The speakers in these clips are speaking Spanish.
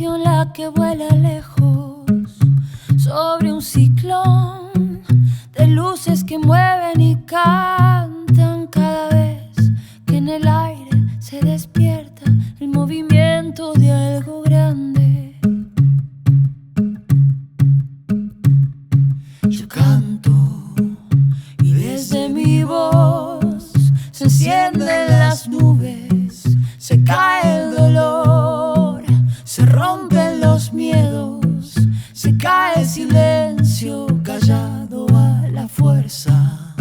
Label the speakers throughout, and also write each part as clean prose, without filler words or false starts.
Speaker 1: canción la que vuela lejos sobre un ciclón de luces que mueven y cantan cada vez que en el aire se despierta el movimiento de algo grande. Yo canto y desde mi voz se encienden las nubes, se cae el dolor, se rompen los miedos, se cae el silencio callado a la fuerza.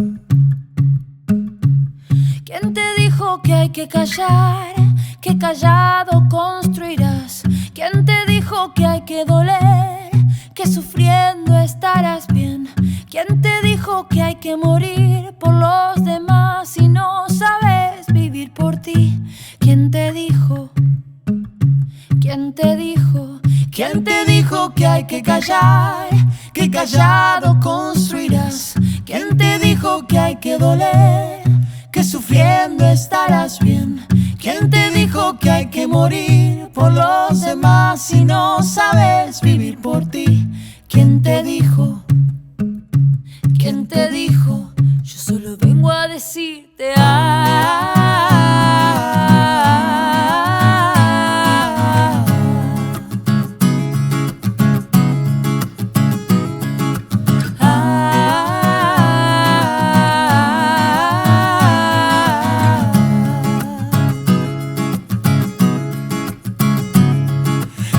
Speaker 1: ¿Quién te dijo que hay que callar? Que callado construirás. ¿Quién te dijo que hay que doler? Que sufriendo estarás bien. ¿Quién te dijo que hay que morir por los demás si no sabes vivir por ti? ¿Quién te dijo? ¿Quién te dijo? ¿Quién te dijo que hay que callar? Que callado construirás. ¿Quién te dijo que hay que doler? Que sufriendo estarás bien. ¿Quién te dijo que hay que morir por los demás si no sabes vivir por ti? ¿Quién te dijo? ¿Quién te dijo? Yo solo vengo a decirte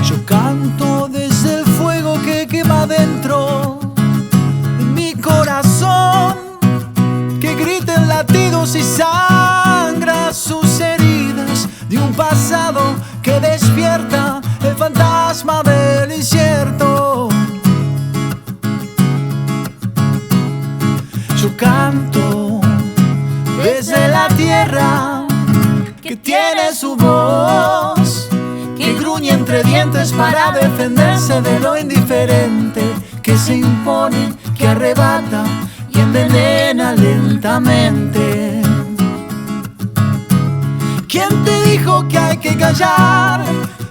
Speaker 2: Yo canto desde el fuego que quema dentro de mi corazón, que griten latidos y sangra sus heridas de un pasado que despierta el fantasma del incierto. Yo canto desde la tierra que tiene su voz, que gruñe entre dientes para defenderse de lo indiferente que se impone, que arrebata y envenena lentamente. ¿Quién te dijo que hay que callar?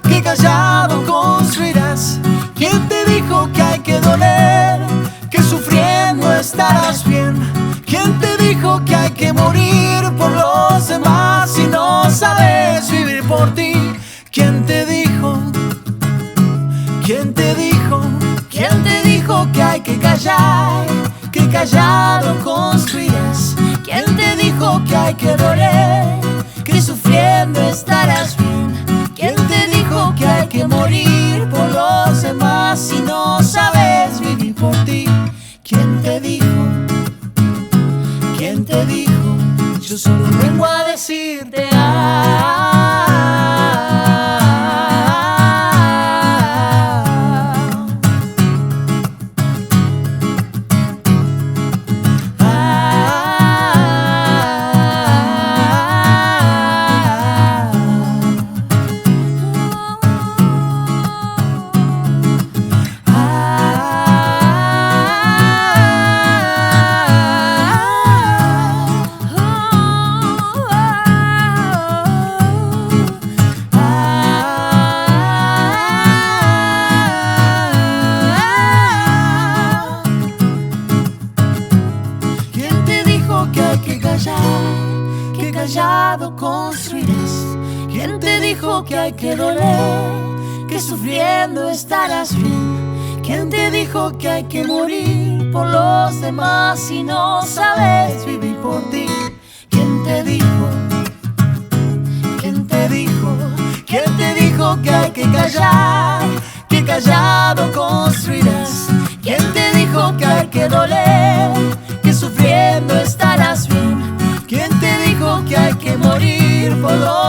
Speaker 2: Que callado construirás. ¿Quién te dijo que hay que doler? Que sufriendo estarás bien. ¿Quién te dijo que hay que morir por los demás si no sabes vivir por ti? ¿Quién te dijo? ¿Quién te dijo? ¿Quién te dijo que hay que callar? Que callado construirás. ¿Quién te dijo que hay que doler? Que sufriendo estarás bien. ¿Quién te dijo que hay que morir por los demás si no sabes vivir por ti? ¿Quién te dijo? ¿Quién te dijo? Yo solo vengo a decirte que callado construirás. ¿Quién te dijo que hay que doler? Que sufriendo estarás bien. ¿Quién te dijo que hay que morir por los demás si no sabes vivir por ti? ¿Quién te dijo? ¿Quién te dijo? ¿Quién te dijo que hay que callar? Que callado construirás. ¿Quién te dijo que hay que doler? Que sufriendo estarás bien. ¿Quién te dijo que hay que morir por los